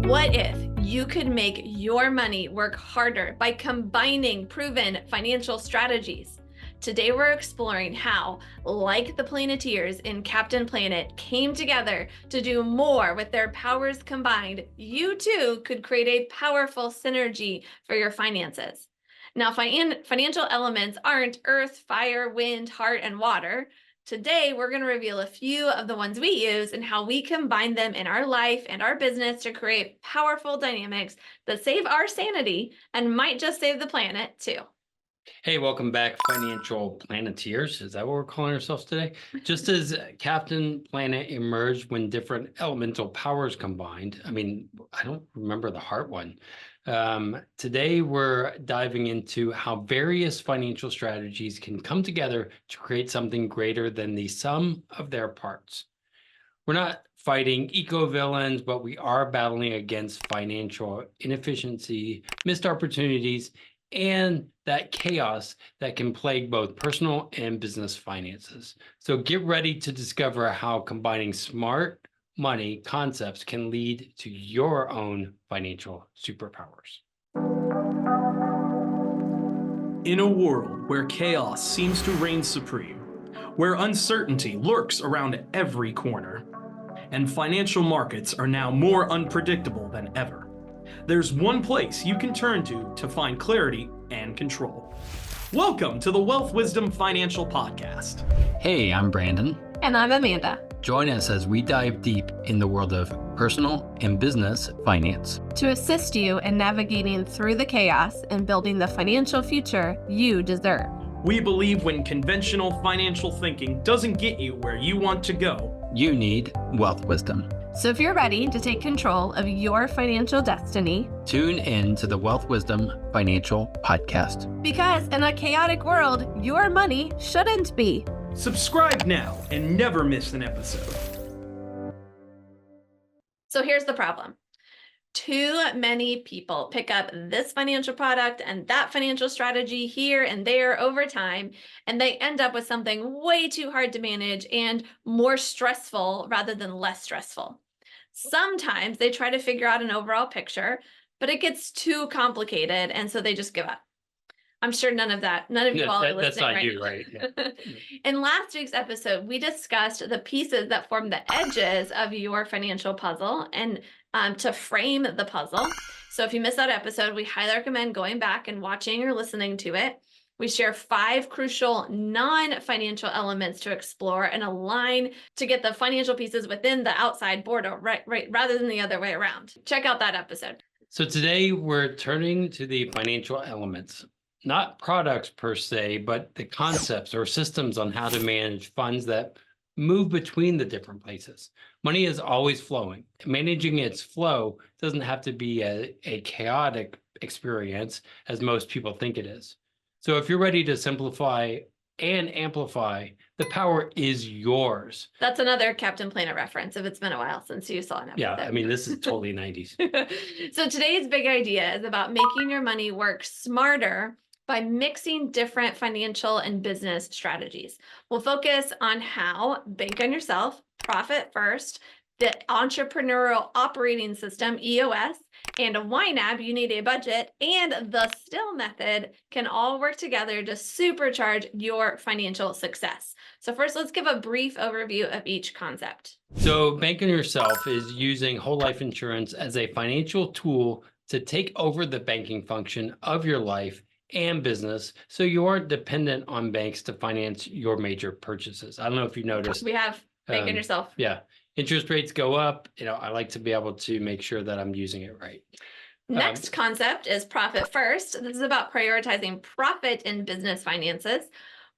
What if you could make your money work harder by combining proven financial strategies? Today, we're exploring how, like the Planeteers in Captain Planet, came together to do more with their powers combined. You too could create a powerful synergy for your finances. Now, financial elements aren't earth, fire, wind, heart, and water. Today, we're going to reveal a few of the ones we use and how we combine them in our life and our business to create powerful dynamics that save our sanity and might just save the planet too. Hey, welcome back, Financial Planeteers. Is that what we're calling ourselves today? Just as Captain Planet emerged when different elemental powers combined. I don't remember the heart one. Today, we're diving into how various financial strategies can come together to create something greater than the sum of their parts. We're not fighting eco-villains, but we are battling against financial inefficiency, missed opportunities, and that chaos that can plague both personal and business finances. So get ready to discover how combining smart money concepts can lead to your own financial superpowers. In a world where chaos seems to reign supreme, where uncertainty lurks around every corner, and financial markets are now more unpredictable than ever, there's one place you can turn to find clarity and control. Welcome to the Wealth Wisdom Financial Podcast. Hey, I'm Brandon. And I'm Amanda. Join us as we dive deep in the world of personal and business finance to assist you in navigating through the chaos and building the financial future you deserve. We believe when conventional financial thinking doesn't get you where you want to go, you need wealth wisdom. So if you're ready to take control of your financial destiny, tune in to the Wealth Wisdom Financial Podcast. Because in a chaotic world, your money shouldn't be. Subscribe now and never miss an episode. So here's the problem. Too many people pick up this financial product and that financial strategy here and there over time, and they end up with something way too hard to manage and more stressful rather than less stressful. Sometimes they try to figure out an overall picture, but it gets too complicated, and so they just give up. I'm sure none of you all are listening. That's not right you, now. right? Yeah. In last week's episode, we discussed the pieces that form the edges of your financial puzzle and to frame the puzzle. So if you missed that episode, we highly recommend going back and watching or listening to it. We share 5 crucial non-financial elements to explore and align to get the financial pieces within the outside border, right, rather than the other way around. Check out that episode. So today we're turning to the financial elements. Not products per se, but the concepts or systems on how to manage funds that move between the different places. Money is always flowing. Managing its flow doesn't have to be a chaotic experience as most people think it is. So if you're ready to simplify and amplify, the power is yours. That's another Captain Planet reference if it's been a while since you saw an episode. Yeah, this is totally 90s. So today's big idea is about making your money work smarter by mixing different financial and business strategies. We'll focus on how bank on yourself, profit first, the entrepreneurial operating system, EOS, and a YNAB, you need a budget, and the STILL method can all work together to supercharge your financial success. So first, let's give a brief overview of each concept. So bank on yourself is using whole life insurance as a financial tool to take over the banking function of your life and business, so you aren't dependent on banks to finance your major purchases. I don't know if you noticed. We have bank on yourself. Yeah. Interest rates go up. I like to be able to make sure that I'm using it right. Next concept is profit first. This is about prioritizing profit in business finances.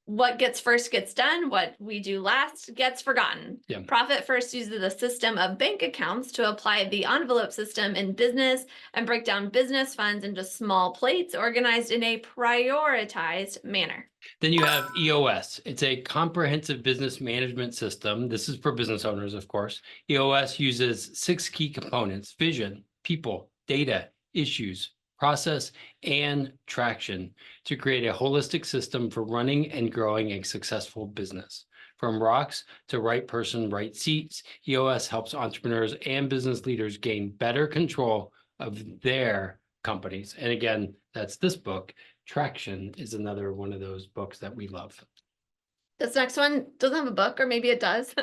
What gets first gets done. What we do last gets forgotten. Yeah. Profit first uses a system of bank accounts to apply the envelope system in business and break down business funds into small plates organized in a prioritized manner. Then you have EOS. It's a comprehensive business management system. This is for business owners, of course. EOS uses 6 key components: vision, people, data, issues, process, and traction to create a holistic system for running and growing a successful business. From rocks to right person, right seats, EOS helps entrepreneurs and business leaders gain better control of their companies. And again, that's this book. Traction is another one of those books that we love. This next one doesn't have a book, or maybe it does.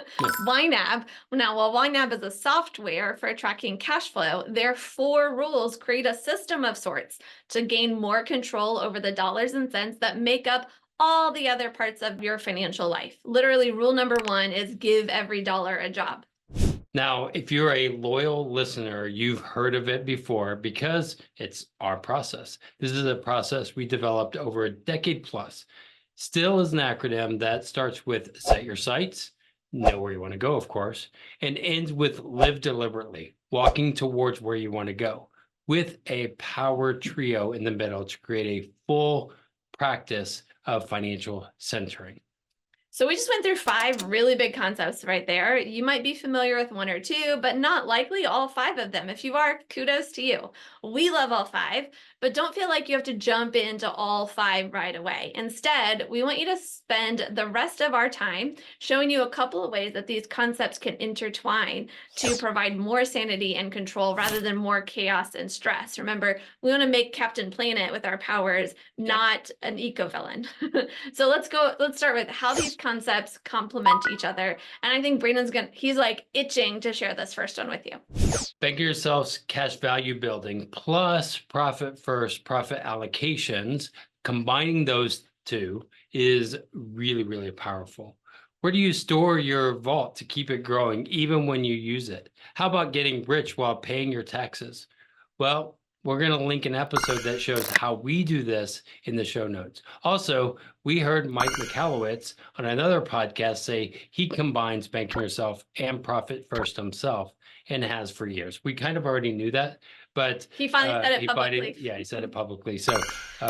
YNAB. Now, while YNAB is a software for tracking cash flow, their 4 rules create a system of sorts to gain more control over the dollars and cents that make up all the other parts of your financial life. Literally, rule number 1 is give every dollar a job. Now, if you're a loyal listener, you've heard of it before because it's our process. This is a process we developed over a decade plus. Still is an acronym that starts with set your sights, know where you want to go, of course, and ends with live deliberately, walking towards where you want to go, with a power trio in the middle to create a full practice of financial centering. So we just went through 5 really big concepts right there. You might be familiar with 1 or 2, but not likely all 5 of them. If you are, kudos to you. We love all 5, but don't feel like you have to jump into all 5 right away. Instead, we want you to spend the rest of our time showing you a couple of ways that these concepts can intertwine to provide more sanity and control rather than more chaos and stress. Remember, we want to make Captain Planet with our powers, not an eco-villain. So let's start with how these concepts complement each other. And I think Brandon's he's like itching to share this first one with you. Bank yourself's cash value building plus profit first, profit allocations, combining those 2 is really, really powerful. Where do you store your vault to keep it growing even when you use it? How about getting rich while paying your taxes? Well, we're going to link an episode that shows how we do this in the show notes. Also, we heard Mike Michalowicz on another podcast say he combines banking yourself and profit first himself and has for years. We kind of already knew that, but he finally said it publicly. He said it publicly. So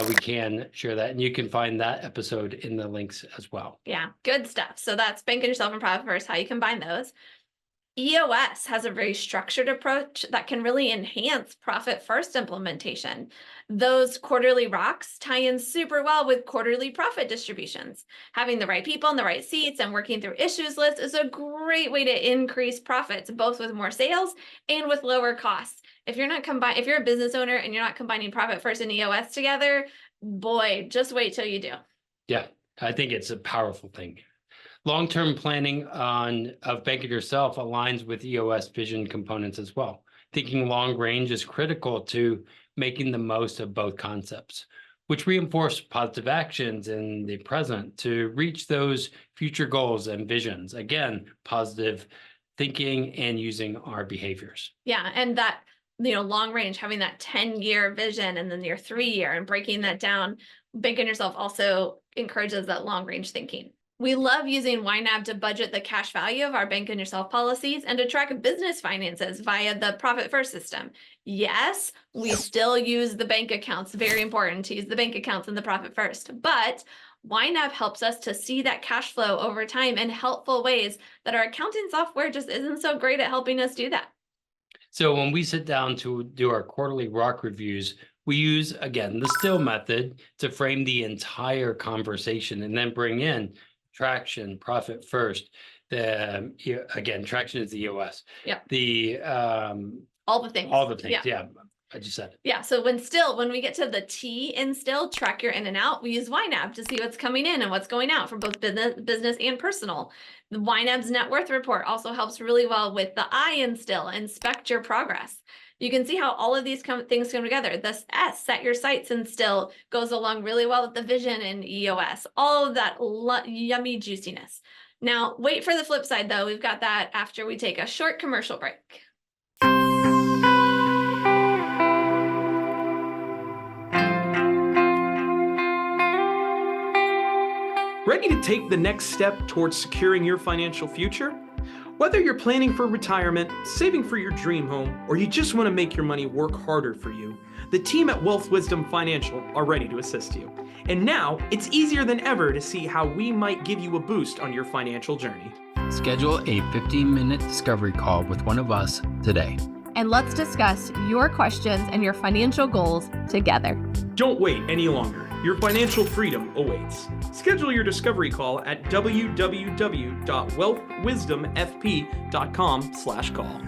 we can share that, and you can find that episode in the links as well. Yeah, good stuff. So that's banking yourself and profit first, how you combine those. EOS has a very structured approach that can really enhance profit first implementation. Those quarterly rocks tie in super well with quarterly profit distributions. Having the right people in the right seats and working through issues lists is a great way to increase profits, both with more sales and with lower costs. If you're a business owner and you're not combining profit first and EOS together, boy, just wait till you do. Yeah, I think it's a powerful thing. Long-term planning of banking yourself aligns with EOS vision components as well. Thinking long range is critical to making the most of both concepts, which reinforce positive actions in the present to reach those future goals and visions. Again, positive thinking and using our behaviors. Yeah, and that, long range, having that 10-year vision and then your 3-year and breaking that down, banking yourself also encourages that long range thinking. We love using YNAB to budget the cash value of our bank and yourself policies and to track business finances via the profit first system. Yes, we still use the bank accounts. Very important to use the bank accounts in the profit first, but YNAB helps us to see that cash flow over time in helpful ways that our accounting software just isn't so great at helping us do that. So when we sit down to do our quarterly rock reviews, we use, again, the still method to frame the entire conversation and then bring in traction, profit first. Again, traction is the EOS. Yeah. All the things. Yeah. I just said it. Yeah. So when we get to the T in still, track your in and out, we use YNAB to see what's coming in and what's going out for both business and personal. The YNAB's net worth report also helps really well with the I in still, inspect your progress. You can see how all of these things come together. This S, set your sights and still, goes along really well with the vision and EOS, all of that yummy juiciness. Now, wait for the flip side though. We've got that after we take a short commercial break. Ready to take the next step towards securing your financial future? Whether you're planning for retirement, saving for your dream home, or you just want to make your money work harder for you, the team at Wealth Wisdom Financial are ready to assist you. And now, it's easier than ever to see how we might give you a boost on your financial journey. Schedule a 15-minute discovery call with one of us today. And let's discuss your questions and your financial goals together. Don't wait any longer. Your financial freedom awaits. Schedule your discovery call at www.wealthwisdomfp.com/call.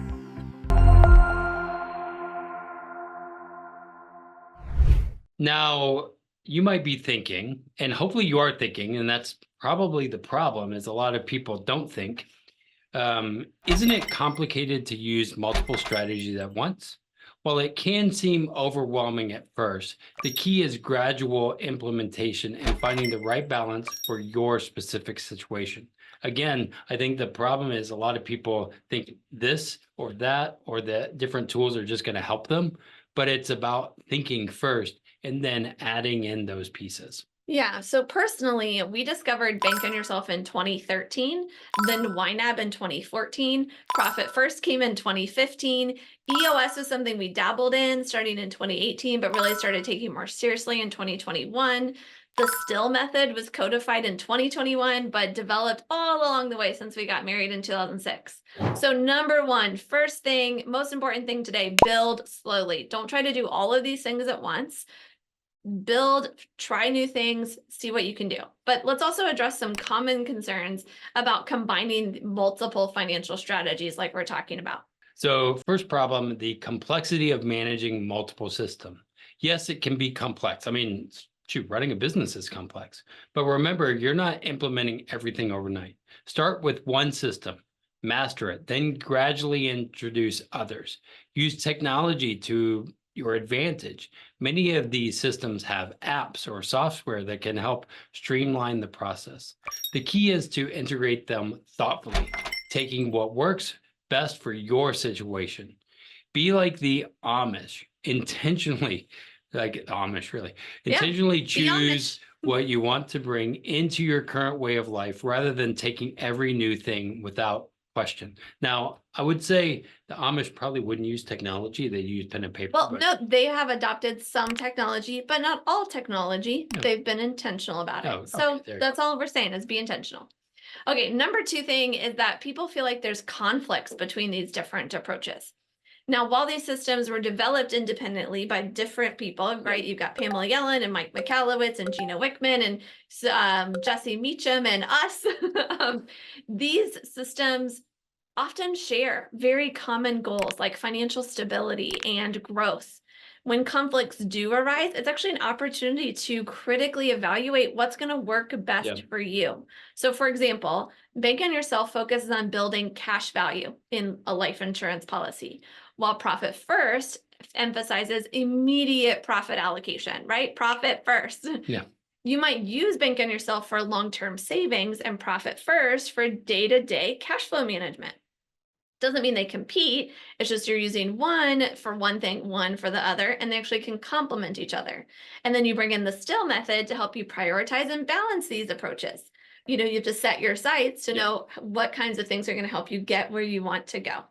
Now, you might be thinking, and hopefully you are thinking, and that's probably the problem, is a lot of people don't think, isn't it complicated to use multiple strategies at once? While it can seem overwhelming at first, the key is gradual implementation and finding the right balance for your specific situation. Again, I think the problem is a lot of people think this or that or the different tools are just going to help them, but it's about thinking first and then adding in those pieces. Yeah, so personally, we discovered Bank on Yourself in 2013, then YNAB in 2014. Profit First came in 2015. EOS was something we dabbled in starting in 2018, but really started taking more seriously in 2021. The Still method was codified in 2021, but developed all along the way since we got married in 2006. So number one, first thing, most important thing today, build slowly. Don't try to do all of these things at once. Build, try new things, see what you can do. But let's also address some common concerns about combining multiple financial strategies like we're talking about. So first problem, the complexity of managing multiple systems. Yes, it can be complex. I mean, shoot, running a business is complex. But remember, you're not implementing everything overnight. Start with one system, master it, then gradually introduce others. Use technology to your advantage. Many of these systems have apps or software that can help streamline the process. The key is to integrate them thoughtfully, taking what works best for your situation. Be like the Amish, intentionally, like Amish really, intentionally choose what you want to bring into your current way of life rather than taking every new thing without question. Now, I would say the Amish probably wouldn't use technology. They use pen and paper. Well, no, they have adopted some technology, but not all technology. No. They've been intentional about it. Oh, So okay, that's all we're saying is be intentional. Okay, number two thing is that people feel like there's conflicts between these different approaches. Now, while these systems were developed independently by different people, right? You've got Pamela Yellen and Mike Michalowicz and Gina Wickman and Jesse Meacham and us. These systems often share very common goals like financial stability and growth. When conflicts do arise, it's actually an opportunity to critically evaluate what's going to work best for you. So for example, Bank on Yourself focuses on building cash value in a life insurance policy, while Profit First emphasizes immediate profit allocation, right? Profit first. Yeah. You might use Bank on Yourself for long-term savings and Profit First for day-to-day cash flow management. Doesn't mean they compete. It's just you're using one for one thing, one for the other, and they actually can complement each other. And then you bring in the Still method to help you prioritize and balance these approaches. You know, you have to set your sights to know what kinds of things are going to help you get where you want to go.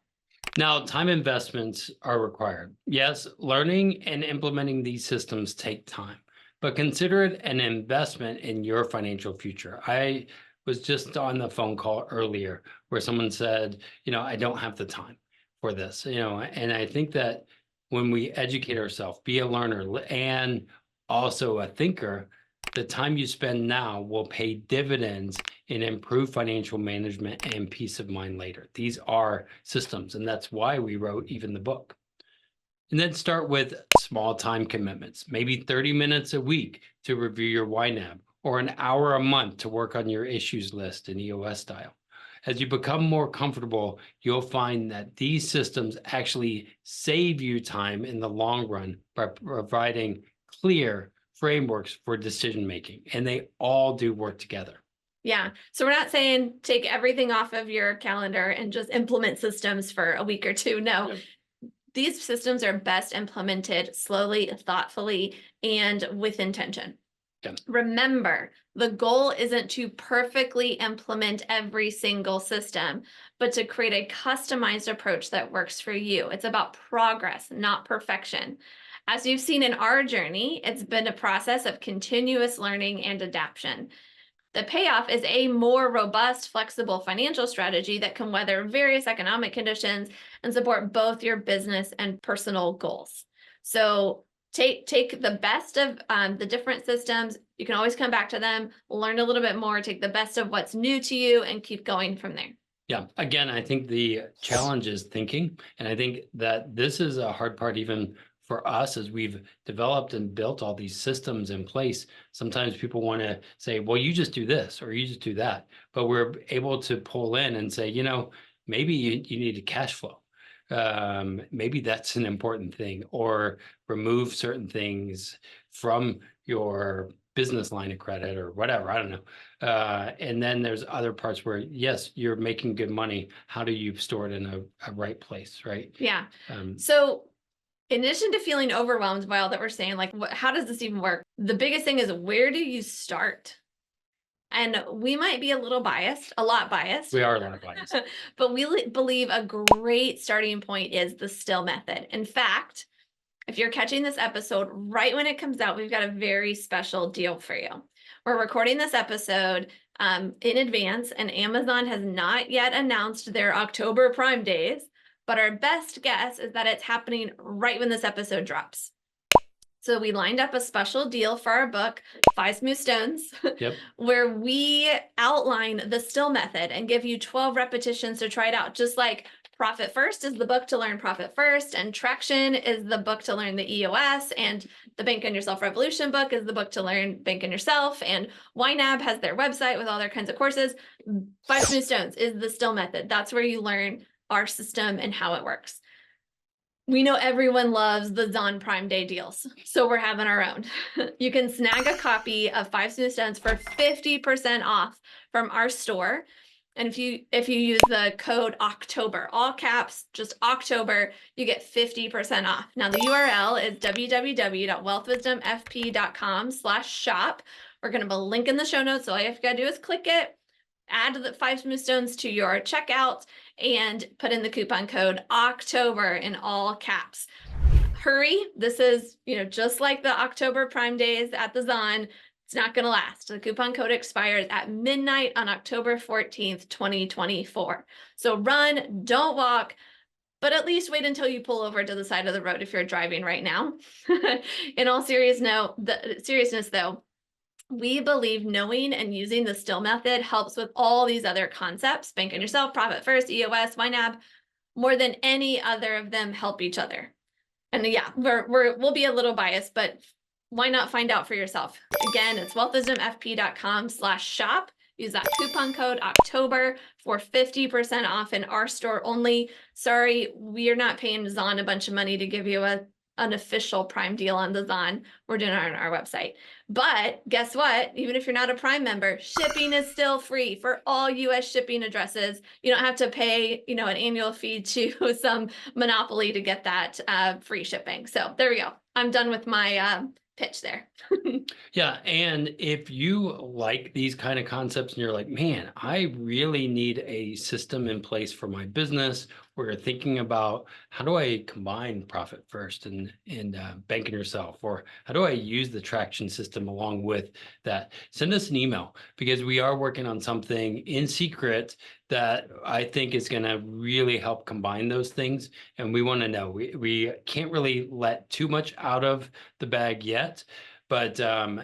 Now, time investments are required. Yes, learning and implementing these systems take time, but consider it an investment in your financial future. I was just on the phone call earlier where someone said, you know, I don't have the time for this, you know, and I think that when we educate ourselves, be a learner and also a thinker, the time you spend now will pay dividends in improved financial management and peace of mind later. These are systems, and that's why we wrote even the book. And then start with small time commitments, maybe 30 minutes a week to review your YNAB, or an hour a month to work on your issues list in EOS style. As you become more comfortable, you'll find that these systems actually save you time in the long run by providing clear frameworks for decision making, and they all do work together. Yeah. So we're not saying take everything off of your calendar and just implement systems for a week or two. No. These systems are best implemented slowly, thoughtfully, and with intention. Remember, the goal isn't to perfectly implement every single system, but to create a customized approach that works for you. It's about progress, not perfection. As you've seen in our journey, it's been a process of continuous learning and adaptation. The payoff is a more robust, flexible financial strategy that can weather various economic conditions and support both your business and personal goals. So take the best of the different systems. You can always come back to them, learn a little bit more, take the best of what's new to you, and keep going from there. Yeah, again, I think the challenge is thinking, and I think that this is a hard part even for us as we've developed and built all these systems in place. Sometimes people want to say, well, you just do this or you just do that, but we're able to pull in and say, maybe you need a cash flow. Maybe that's an important thing, or remove certain things from your business line of credit or whatever, I don't know. And then there's other parts where, yes, you're making good money. How do you store it in a right place, right? Yeah. So in addition to feeling overwhelmed by all that we're saying, like, how does this even work? The biggest thing is, where do you start? And we might be a lot biased. We are a lot biased. But we believe a great starting point is the still method. In fact, if you're catching this episode right when it comes out, we've got a very special deal for you. We're recording this episode in advance, and Amazon has not yet announced their October Prime days, but our best guess is that it's happening right when this episode drops. So we lined up a special deal for our book, 5 Smooth Stones, Yep. where we outline the still method and give you 12 repetitions to try it out. Just like Profit First is the book to learn profit first, and Traction is the book to learn the EOS, and the Bank on Yourself Revolution book is the book to learn Bank on Yourself, and YNAB has their website with all their kinds of courses. 5 Smooth Stones is the still method. That's where you learn our system and how it works. We know everyone loves the Zon Prime Day deals, so we're having our own. You can snag a copy of 5 Smooth Stones for 50% off from our store. And if you use the code October, all caps, just October, you get 50% off. Now the URL is www.wealthwisdomfp.com/shop. We're going to have a link in the show notes. So all you have to do is click it, add the 5 Smooth Stones to your checkout, and put in the coupon code October in all caps. Hurry. This is, just like the October Prime days at the Zon. It's not going to last. The coupon code expires at midnight on October 14th, 2024. So run, don't walk, but at least wait until you pull over to the side of the road if you're driving right now. In all seriousness though, we believe knowing and using the still method helps with all these other concepts, Bank on Yourself, Profit First, EOS, YNAB, more than any other of them help each other. And yeah, we'll be a little biased, but why not find out for yourself? Again, it's wealthwisdomfp.com/shop. Use that coupon code October for 50% off in our store only. Sorry, we are not paying Zon a bunch of money to give you an official Prime deal on the Zon. We're doing it on our website. But guess what? Even if you're not a Prime member, shipping is still free for all US shipping addresses. You don't have to pay, an annual fee to some monopoly to get that free shipping. So there we go. I'm done with my pitch there. Yeah. And if you like these kind of concepts and you're like, man, I really need a system in place for my business, where you're thinking about how do I combine Profit First and Bank on Yourself, or how do I use the Traction system along with that, send us an email, because we are working on something in secret that I think is going to really help combine those things. And we want to know, we can't really let too much out of the bag yet, but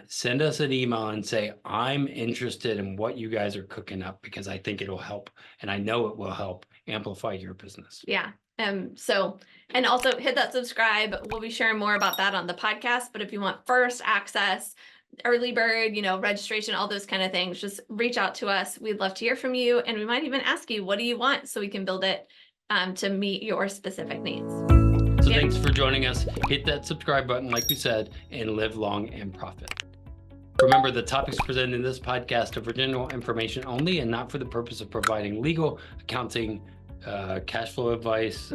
send us an email and say, I'm interested in what you guys are cooking up, because I think it'll help. And I know it will help amplify your business. Yeah. And also hit that subscribe. We'll be sharing more about that on the podcast. But if you want first access, early bird, registration, all those kind of things, just reach out to us. We'd love to hear from you. And we might even ask you, what do you want? So we can build it to meet your specific needs. So thanks for joining us. Hit that subscribe button, like we said, and live long and profit. Remember, the topics presented in this podcast are for general information only and not for the purpose of providing legal, accounting, cash flow advice,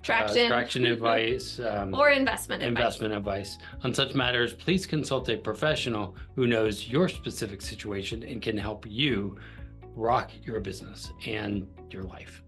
traction advice, or investment advice. On such matters, please consult a professional who knows your specific situation and can help you rock your business and your life.